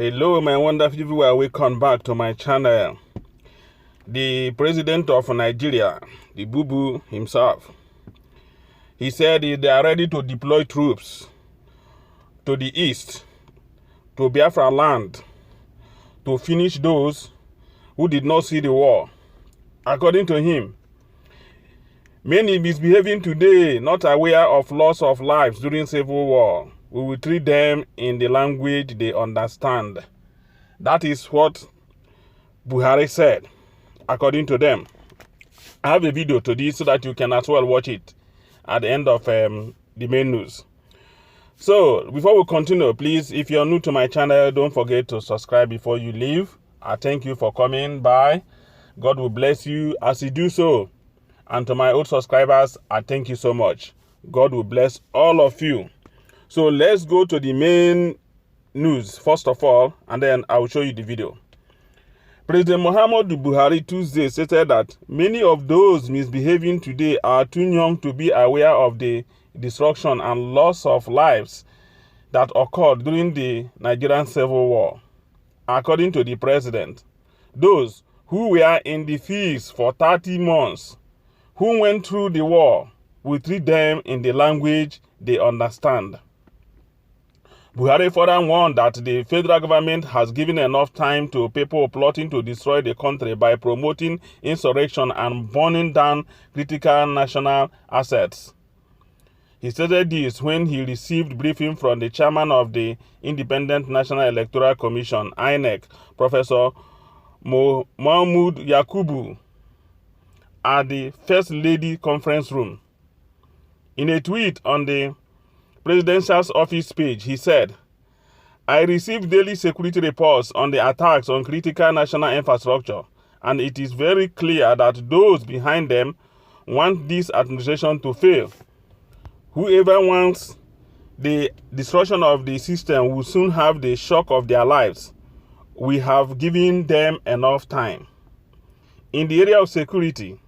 Hello, my wonderful viewer. Welcome back to my channel. The president of Nigeria, the Boo himself, he said they are ready to deploy troops to the east, to Biafraland, to finish those who did not see the war. According to him, many misbehaving today, not aware of loss of lives during civil war. We will treat them in the language they understand. That is what Buhari said, according to them. I have a video to this so that you can as well watch it at the end of the main news. So, before we continue, please, if you're new to my channel, don't forget to subscribe before you leave. I thank you for coming by. God will bless you as you do so. And to my old subscribers, I thank you so much. God will bless all of you. So let's go to the main news first of all, and then I will show you the video. President Muhammadu Buhari Tuesday stated that many of those misbehaving today are too young to be aware of the destruction and loss of lives that occurred during the Nigerian Civil War. According to the president, those who were in the fields for 30 months, who went through the war, will treat them in the language they understand. Buhari further warned that the federal government has given enough time to people plotting to destroy the country by promoting insurrection and burning down critical national assets. He stated this when he received briefing from the chairman of the Independent National Electoral Commission, INEC, Professor Mahmoud Yakubu, at the First Lady Conference Room. In a tweet on the presidential office page, he said, "I receive daily security reports on the attacks on critical national infrastructure, and it is very clear that those behind them want this administration to fail. Whoever wants the destruction of the system will soon have the shock of their lives. We have given them enough time. In the area of security,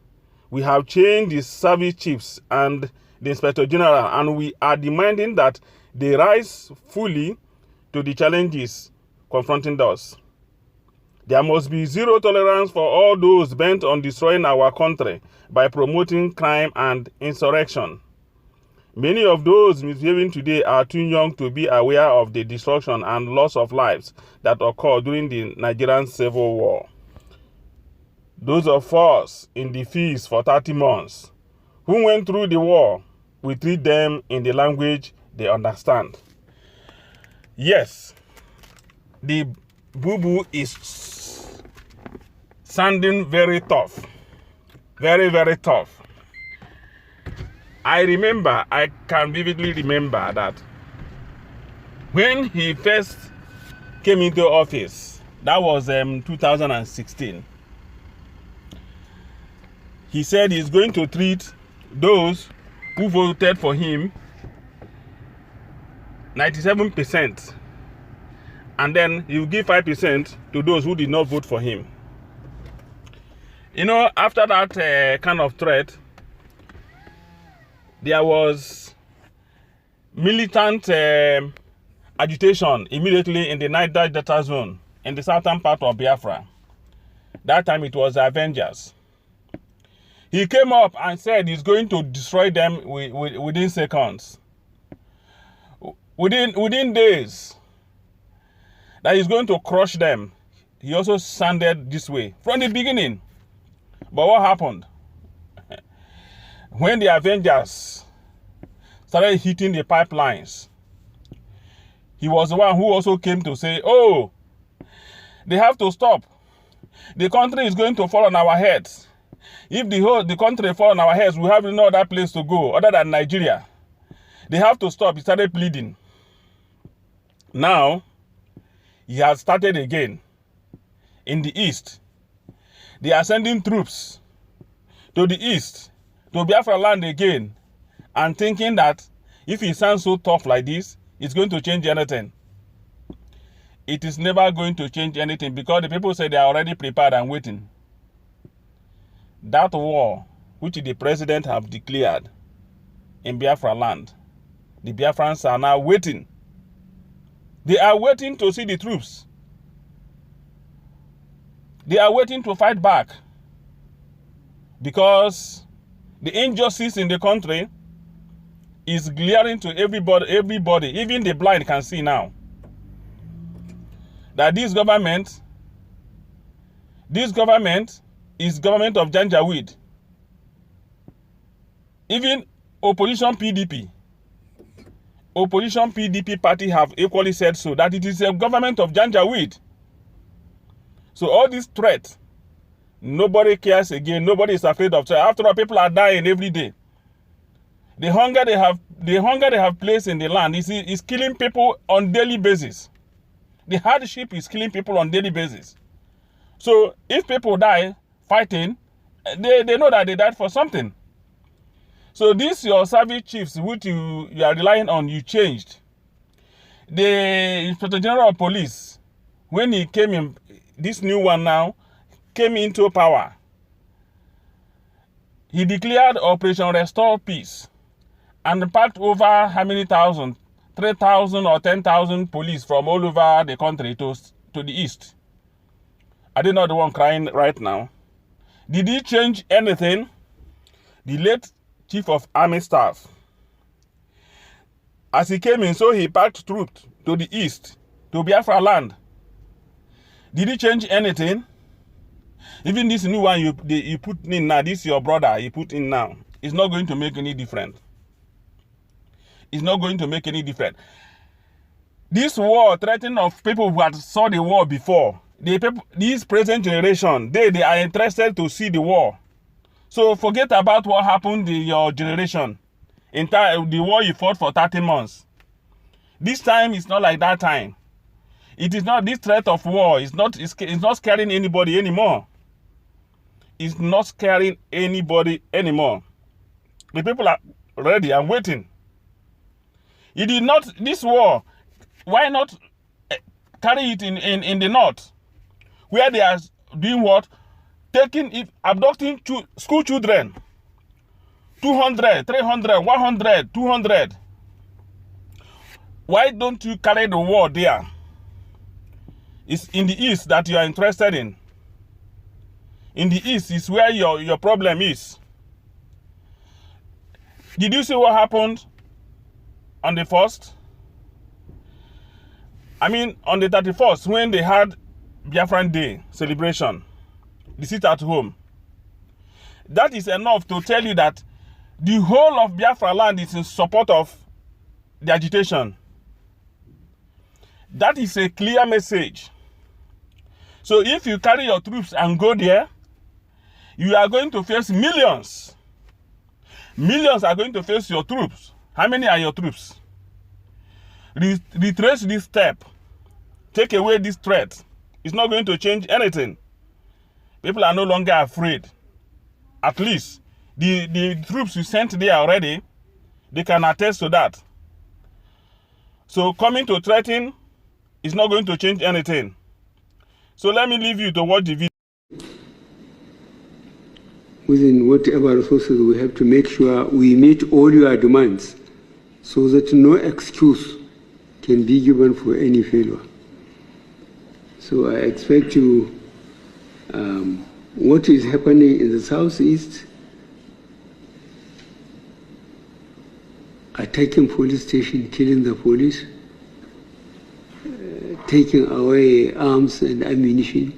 we have changed the service chiefs and the Inspector General, and we are demanding that they rise fully to the challenges confronting us. There must be zero tolerance for all those bent on destroying our country by promoting crime and insurrection. Many of those misbehaving today are too young to be aware of the destruction and loss of lives that occurred during the Nigerian Civil War. Those of us in the fields for 30 months who went through the war, we treat them in the language they understand." Yes, the boo-boo is sounding very tough. Very, very tough. I can vividly remember that when he first came into office, that was 2016, he said he's going to treat those who voted for him 97%, and then he will give 5% to those who did not vote for him. You know, after that kind of threat, there was militant agitation immediately in the Niger Delta zone in the southern part of Biafra. That time it was the Avengers. He came up and said he's going to destroy them within seconds. Within days, that he's going to crush them. He also sounded this way from the beginning. But what happened? When the Avengers started hitting the pipelines, he was the one who also came to say, "Oh, they have to stop. The country is going to fall on our heads. If the country fall on our heads, we have no other place to go other than Nigeria. They have to stop." He started pleading. Now, he has started again. In the east, they are sending troops to the east, to Biafraland again, and thinking that if he sounds so tough like this, it's going to change anything. It is never going to change anything, because the people say they are already prepared and waiting. That war, which the president have declared in Biafraland, the Biafrans are now waiting. They are waiting to see the troops They are waiting to fight back because the injustice in the country is glaring to everybody, even the blind can see now that this government is government of Janjaweed. Even opposition PDP party have equally said so, that it is a government of Janjaweed. So all these threats, nobody cares again. Nobody is afraid of. After all, people are dying every day. The hunger they have placed in the land is killing people on daily basis. The hardship is killing people on daily basis. So if people die fighting, they know that they died for something. So these your service chiefs, which you are relying on, you changed. The Inspector General of Police, when he came in, this new one now, came into power, he declared Operation Restore Peace and packed over how many thousand, 3,000 or 10,000 police from all over the country to the east. I did not the one crying right now. Did he change anything? The late Chief of Army Staff, as he came in, so he packed troops to the east, to Biafraland. Did he change anything? Even this new one you put in now, this your brother you put in now, it's not going to make any difference. It's not going to make any difference. This war threatening of people who had saw the war before, this present generation, they are interested to see the war. So forget about what happened in your generation. In the war you fought for 30 months. This time is not like that time. It is not this threat of war. It's not scaring anybody anymore. It's not scaring anybody anymore. The people are ready and waiting. It did not, this war, why not carry it in the north, where they are doing what? Abducting school children. 200, 300, 100, 200. Why don't you carry the war there? It's in the east that you are interested in. In the east is where your problem is. Did you see what happened on the 1st? I mean, on the 31st, when they had Biafran Day celebration, the sit at home. That is enough to tell you that the whole of Biafraland is in support of the agitation. That is a clear message. So if you carry your troops and go there, you are going to face millions. Millions are going to face your troops. How many are your troops? Retrace this step. Take away this threat. It's not going to change anything. People are no longer afraid. At least the troops you sent there already, they can attest to that. So coming to threaten is not going to change anything. So let me leave you to watch the video. Within whatever resources we have to make sure we meet all your demands so that no excuse can be given for any failure. So I expect you, what is happening in the southeast, attacking police station, killing the police, taking away arms and ammunition.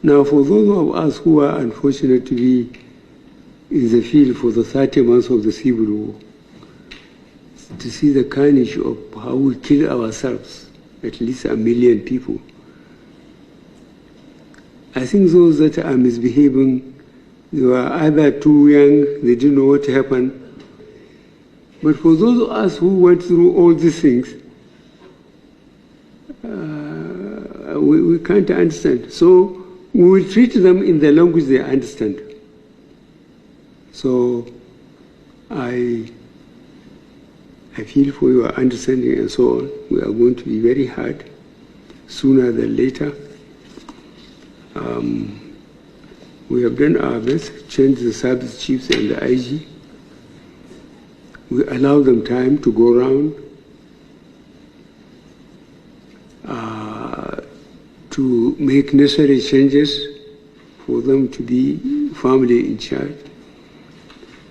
Now, for those of us who are unfortunate to be in the field for the 30 months of the civil war, to see the carnage of how we kill ourselves, at least 1 million people, I think those that are misbehaving, they were either too young, they didn't know what happened. But for those of us who went through all these things, we can't understand. So we will treat them in the language they understand. So I feel for your understanding and so on. We are going to be very hard sooner than later. We have done our best, changed the service chiefs and the IG. We allow them time to go around. to make necessary changes for them to be firmly in charge.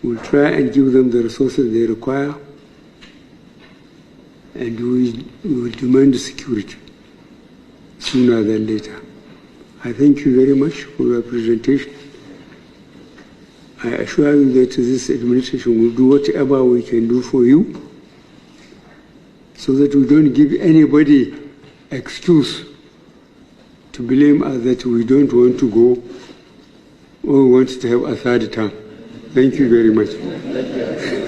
We'll try and give them the resources they require, and we will demand security sooner than later. I thank you very much for your presentation. I assure you that this administration will do whatever we can do for you so that we don't give anybody excuse to blame us that we don't want to go or we want to have a third term. Thank you very much.